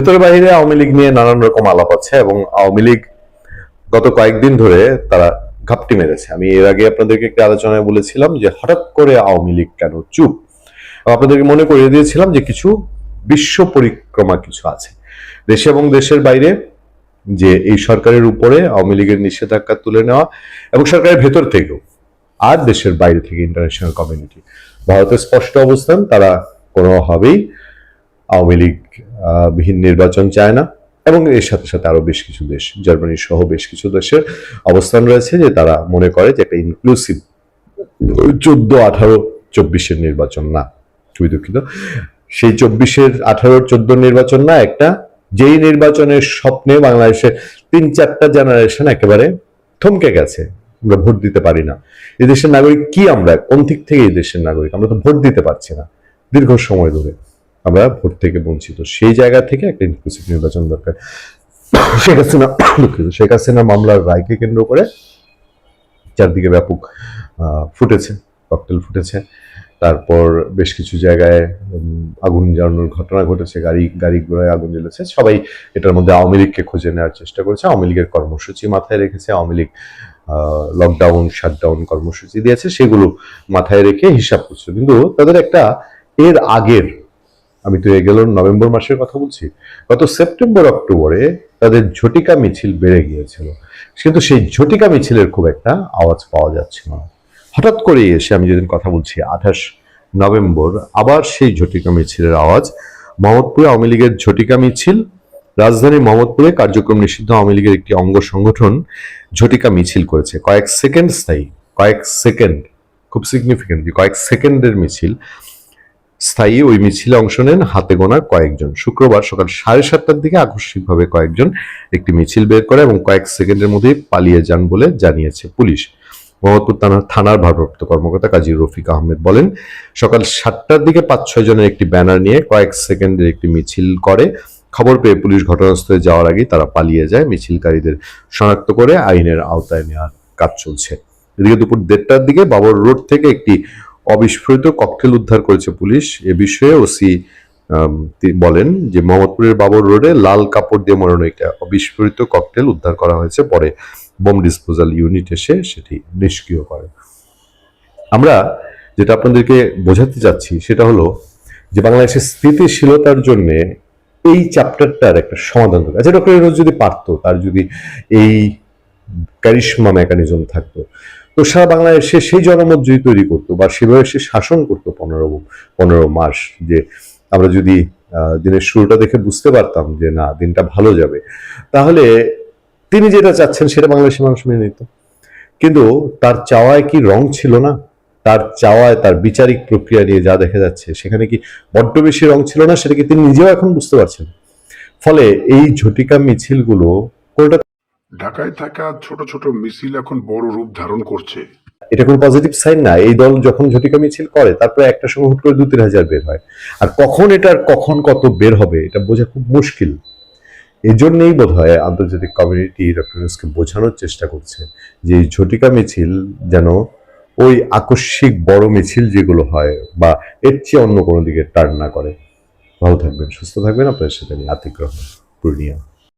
ভেতরে বাইরে আওয়ামী লীগ নিয়ে নানান রকম আলাপ আছে এবং আওয়ামী লীগ গত কয়েকদিন ধরে তারা ঘাপটি মেরেছে। আমি এর আগে আপনাদেরকে একটা আলোচনায় বলেছিলাম যে হঠাৎ করে আওয়ামী লীগ কেন চুপ। আপনাদেরকে মনে করিয়ে দিয়েছিলাম যে কিছু বিশ্ব পরিক্রমা কিছু আছে দেশে এবং দেশের বাইরে, যে এই সরকারের উপরে আওয়ামী লীগের নিষেধাজ্ঞা তুলে নেওয়া এবং সরকারের ভেতর থেকেও আর দেশের বাইরে থেকে ইন্টারন্যাশনাল কমিউনিটি, ভারতের স্পষ্ট অবস্থান, তারা কোনোভাবেই আওয়ামী লীগ বিহীন নির্বাচন চায় না। এবং এর সাথে সাথে আরো বেশ কিছু দেশ, জার্মানি সহ বেশ কিছু দেশের অবস্থান রয়েছে যে তারা মনে করে যে একটা ইনক্লুসিভ 14-18-24 নির্বাচন না, খুবই দুঃখিত, সেই 24-18-14 নির্বাচন না, একটা যেই নির্বাচনের স্বপ্নে বাংলাদেশের 3-4টা জেনারেশন একেবারে থমকে গেছে। আমরা ভোট দিতে পারি না। এই দেশের নাগরিক কি, আমরা কোন দিক থেকে এই দেশের নাগরিক? আমরা তো ভোট দিতে পারছি না দীর্ঘ সময় ধরে, আমরা ভোট থেকে বঞ্চিত। সেই জায়গা থেকে একটা ইনক্লুসিভ নির্বাচন দরকার। শেখ হাসিনা মামলার রায়কে কেন্দ্র করে চারদিকে ব্যাপক ফুটেছে, ককটেল ফুটেছে। তারপর বেশ কিছু জায়গায় আগুন জ্বালানোর ঘটনা ঘটেছে, গাড়ি ঘোড়ায় আগুন জ্বলেছে। সবাই এটার মধ্যে আওয়ামী লীগকে খুঁজে নেওয়ার চেষ্টা করেছে। আওয়ামী লীগের কর্মসূচি মাথায় রেখেছে, আওয়ামী লীগ লকডাউন শাটডাউন কর্মসূচি দিয়েছে, সেগুলো মাথায় রেখে হিসাব করছে। কিন্তু তাদের একটা এর আগের, আমি তো গেল নভেম্বর মাসের কথা বলছি, গত সেপ্টেম্বর অক্টোবরে তাদের ঝটিকা মিছিল বেড়ে গিয়েছিল, কিন্তু সেই ঝটিকা মিছিলের খুব একটা আওয়াজ পাওয়া যাচ্ছিল না। হঠাৎ করে এসে আমি যেদিন কথা বলছি 28 নভেম্বর আবার সেই ঝটিকা মিছিলের আওয়াজ। মোহাম্মদপুরে আওয়ামী লীগের ঝটিকা মিছিল, রাজধানী মোহাম্মদপুরে কার্যক্রম নিষিদ্ধ আওয়ামী লীগের একটি অঙ্গ সংগঠন ঝটিকা মিছিল করেছে। কয়েক সেকেন্ড স্থায়ী, কয়েক সেকেন্ড, খুব সিগনিফিকেন্ট, কয়েক সেকেন্ডের মিছিল স্থায়ী। ওই মিছিলে অংশ নেন হাতে গোনা কয়েকজন। শুক্রবার সকাল 7:30টার দিকে আকস্মিকভাবে কয়েকজন একটি মিছিল বের করে এবং কয়েক সেকেন্ডের মধ্যেই পালিয়ে যান বলে জানিয়েছে পুলিশ। মোহাম্মদপুর থানার ভারপ্রাপ্ত কর্মকর্তা কাজী রফিক আহমেদ বলেন, সকাল 7টার দিকে 5-6 জনের একটি ব্যানার নিয়ে কয়েক সেকেন্ডের একটি মিছিল করে। খবর পেয়ে পুলিশ ঘটনাস্থলে যাওয়ার আগেই তারা পালিয়ে যায়। মিছিলকারীদের শনাক্ত করে আইনের আওতায় নেওয়ার কাজ চলছে। এদিকে দুপুর 1:30টার দিকে বাবর রোড থেকে একটি অবিস্ফোরিত ককটেল উদ্ধার করেছে পুলিশ। এ বিষয়ে ওসি বলেন যে মোহাম্মদপুরের বাবর রোডে লাল কাপড় দিয়ে মোড়ানো একটা অবিস্ফোরিত ককটেল উদ্ধার করা হয়েছে, পরে বোম ডিসপোজাল ইউনিট এসে সেটি নিষ্ক্রিয় করে। আমরা যেটা আপনাদেরকে বোঝাতে চাচ্ছি সেটা হলো যে বাংলাদেশের স্থিতিশীলতার জন্য এই চ্যাপ্টারটার একটা সমাধান দরকার। আচ্ছা, ডক্টর ইউনূস যদি পারতো, তার যদি এই ক্যারিশমা মেকানিজম থাকতো, তো সারা বাংলাদেশে সেই জনমত যদি তৈরি করতো বা সেভাবে সে শাসন করতো 15 মাস, যে আমরা যদি দিনের শুরুটা দেখে বুঝতে পারতাম যে না, দিনটা ভালো যাবে, তাহলে তিনি যেটা চাচ্ছেন সেটা বাংলাদেশের মানুষ মেনে নিত। কিন্তু তার চাওয়ায় কি রং ছিল না? তার চাওয়ায়, তার বিচারিক প্রক্রিয়া নিয়ে যা দেখা যাচ্ছে সেখানে কি বড্ড বেশি রং ছিল না? সেটা কি তিনি নিজেও এখন বুঝতে পারছেন? ফলে এই ঝটিকা মিছিলগুলো কোনটা, ঢাকায় থাকা ছোট ছোট মিছিল এখন বড় রূপ ধারণ করছে। এটা কোনো পজিটিভ সাইন না। এই দল যখন ঝটিকা মিছিল করে তারপরে একটা সময় হুট করে 2-3 হাজার বের হয়, আর কখন কত বের হবে এটা বোঝা খুব মুশকিল। এই জন্যই বোধ হয় আন্তর্জাতিক কমিউনিটি ডক্টর ইউনূসকে বোঝানোর চেষ্টা করছে যে এই ঝটিকা মিছিল যেন ওই আকস্মিক বড় মিছিল যেগুলো হয় বা এর চেয়ে অন্য কোনো দিকে টার্ন না করে। ভালো থাকবেন, সুস্থ থাকবেন। আপনাদের সাথে আমি আতিক রহমান, পূর্ণিয়া।